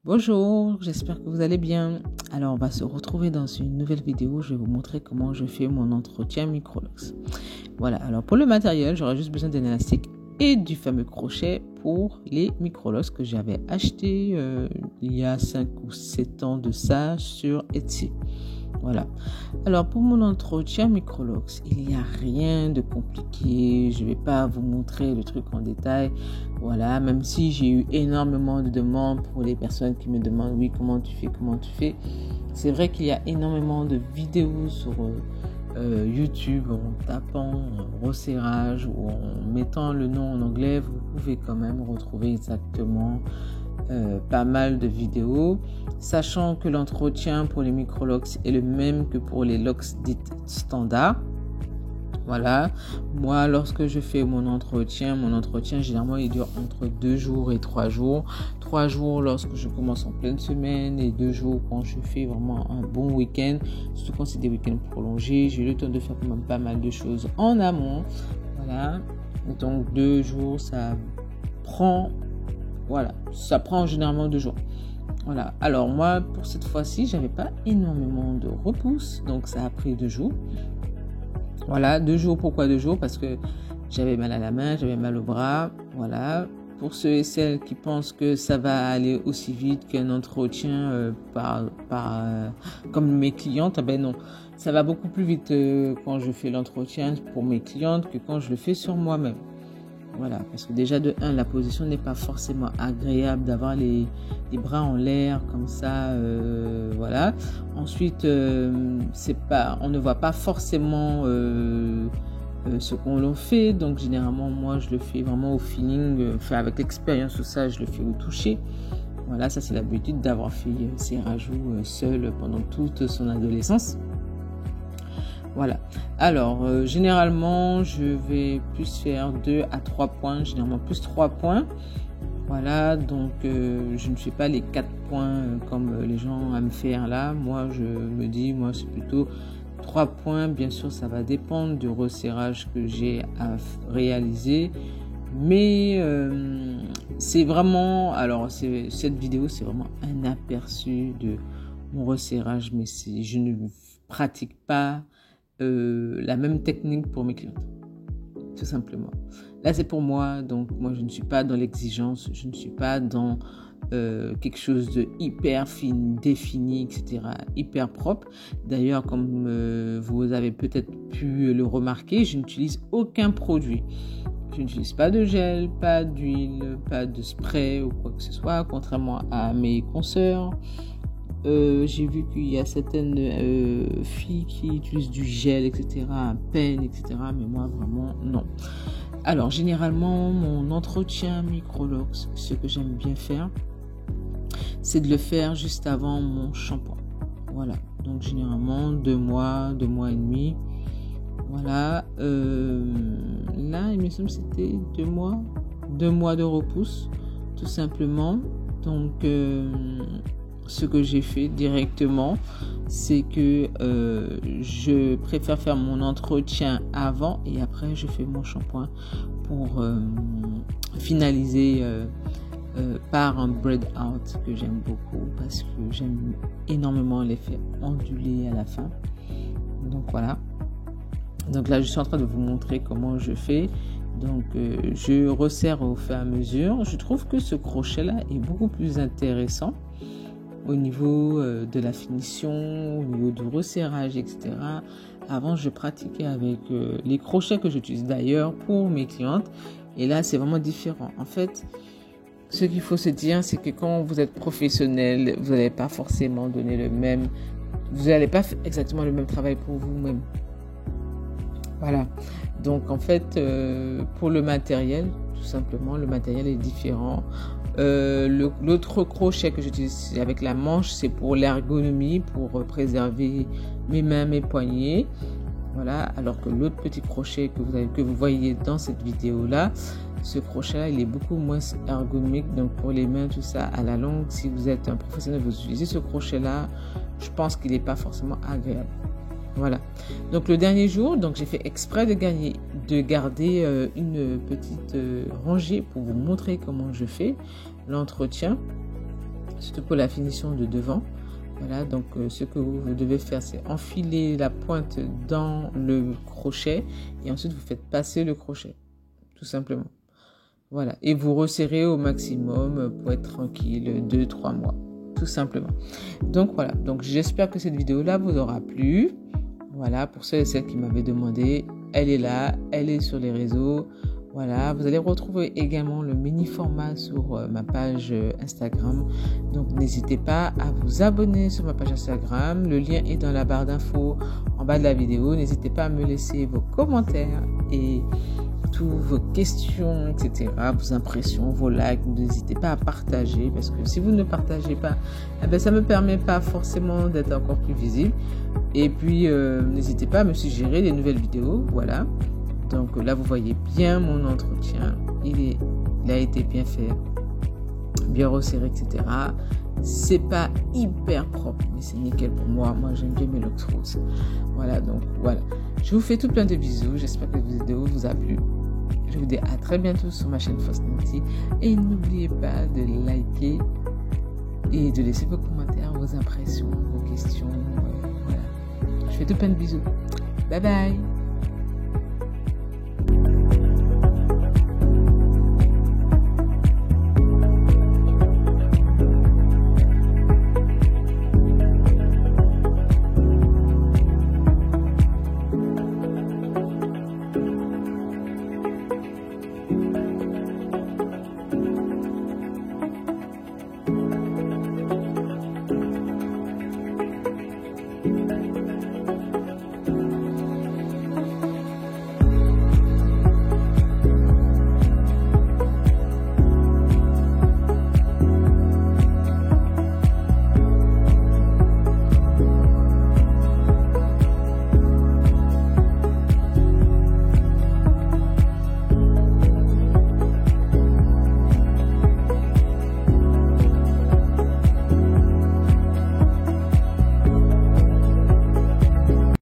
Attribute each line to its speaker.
Speaker 1: Bonjour, j'espère que vous allez bien. Alors, on va se retrouver dans une nouvelle vidéo. Je vais vous montrer comment je fais mon entretien Microlox. Voilà, alors pour le matériel, j'aurai juste besoin d'un élastique et du fameux crochet pour les Microlox que j'avais acheté il y a 5 ou 7 ans de ça sur Etsy. Voilà. Alors pour mon entretien Microlox, il n'y a rien de compliqué. Je ne vais pas vous montrer le truc en détail. Voilà, même si j'ai eu énormément de demandes pour les personnes qui me demandent oui, comment tu fais. C'est vrai qu'il y a énormément de vidéos sur YouTube en tapant resserrage ou en mettant le nom en anglais. Vous pouvez quand même retrouver exactement pas mal de vidéos, sachant que l'entretien pour les Microlox est le même que pour les locks dites standards. Voilà, moi lorsque je fais mon entretien généralement il dure entre 2 jours et 3 jours. 3 jours lorsque je commence en pleine semaine et 2 jours quand je fais vraiment un bon week-end, surtout quand c'est des week-ends prolongés. J'ai eu le temps de faire quand même pas mal de choses en amont. Voilà, donc 2 jours ça prend généralement 2 jours. Voilà, alors moi pour cette fois-ci j'avais pas énormément de repousse, donc ça a pris 2 jours. Voilà, 2 jours, pourquoi 2 jours? Parce que j'avais mal à la main, j'avais mal au bras, voilà. Pour ceux et celles qui pensent que ça va aller aussi vite qu'un entretien comme mes clientes, ben non, ça va beaucoup plus vite quand je fais l'entretien pour mes clientes que quand je le fais sur moi-même. Voilà, parce que déjà de 1, la position n'est pas forcément agréable d'avoir les bras en l'air comme ça, voilà. Ensuite, on ne voit pas forcément ce qu'on l'en fait, donc généralement moi je le fais vraiment au feeling, avec l'expérience ou ça, je le fais au toucher. Voilà, ça c'est l'habitude d'avoir fait ces rajouts seul pendant toute son adolescence. Voilà. Alors, généralement, je vais plus faire 2 à 3 points, généralement plus 3 points. Voilà, donc je ne fais pas les 4 points comme les gens aiment faire là. Moi, je me dis, c'est plutôt 3 points. Bien sûr, ça va dépendre du resserrage que j'ai à réaliser. Mais c'est vraiment, cette vidéo, c'est vraiment un aperçu de mon resserrage. Mais je ne pratique pas la même technique pour mes clientes, tout simplement. Là, c'est pour moi, donc moi, je ne suis pas dans l'exigence, je ne suis pas dans quelque chose de hyper fine, défini, etc., hyper propre. D'ailleurs, comme vous avez peut-être pu le remarquer, je n'utilise aucun produit. Je n'utilise pas de gel, pas d'huile, pas de spray ou quoi que ce soit, contrairement à mes consoeurs. J'ai vu qu'il y a certaines filles qui utilisent du gel, etc., un pen, etc., mais moi vraiment non. Alors généralement mon entretien Microlox, ce que j'aime bien faire, c'est de le faire juste avant mon shampoing. Voilà, donc généralement 2 mois, 2 mois et demi. Voilà, là il me semble que c'était 2 mois de repousse, tout simplement. Donc ce que j'ai fait directement, c'est que je préfère faire mon entretien avant et après je fais mon shampoing pour finaliser par un braid out que j'aime beaucoup parce que j'aime énormément l'effet ondulé à la fin. Donc voilà. Donc là, je suis en train de vous montrer comment je fais. Donc, je resserre au fur et à mesure. Je trouve que ce crochet-là est beaucoup plus intéressant au niveau de la finition, au niveau du resserrage, etc. Avant, je pratiquais avec les crochets que j'utilise d'ailleurs pour mes clientes. Et là, c'est vraiment différent. En fait, ce qu'il faut se dire, c'est que quand vous êtes professionnel, vous n'allez pas forcément donner vous n'allez pas faire exactement le même travail pour vous-même. Voilà. Donc, en fait, pour le matériel, tout simplement, le matériel est différent. L'autre crochet que j'utilise avec la manche, c'est pour l'ergonomie, pour préserver mes mains, mes poignets. Voilà. Alors que l'autre petit crochet que vous voyez dans cette vidéo-là, ce crochet-là, il est beaucoup moins ergonomique. Donc, pour les mains, tout ça, à la longue, si vous êtes un professionnel, vous utilisez ce crochet-là, je pense qu'il n'est pas forcément agréable. Voilà. Donc le dernier jour, j'ai fait exprès de garder une petite rangée pour vous montrer comment je fais l'entretien. surtout pour la finition de devant. Voilà, donc ce que vous devez faire, c'est enfiler la pointe dans le crochet et ensuite vous faites passer le crochet, tout simplement. Voilà, et vous resserrez au maximum pour être tranquille 2-3 mois, tout simplement. Donc voilà, donc j'espère que cette vidéo-là vous aura plu. Voilà, pour ceux et celles qui m'avaient demandé, elle est là, elle est sur les réseaux. Voilà, vous allez retrouver également le mini format sur ma page Instagram. Donc n'hésitez pas à vous abonner sur ma page Instagram. Le lien est dans la barre d'infos en bas de la vidéo. N'hésitez pas à me laisser vos commentaires et toutes vos questions, etc., vos impressions, vos likes. N'hésitez pas à partager parce que si vous ne partagez pas, ça ne me permet pas forcément d'être encore plus visible. Et puis, n'hésitez pas à me suggérer des nouvelles vidéos. Voilà. Donc là, vous voyez bien mon entretien. Il a été bien fait, bien resserré, etc. C'est pas hyper propre, mais c'est nickel pour moi. Moi, j'aime bien mes locks roses. Voilà, donc voilà. Je vous fais tout plein de bisous. J'espère que cette vidéo vous a plu. Je vous dis à très bientôt sur ma chaîne First Nancy. Et n'oubliez pas de liker et de laisser vos commentaires, vos impressions, vos questions. Voilà. Je fais tout plein de bisous. Bye bye.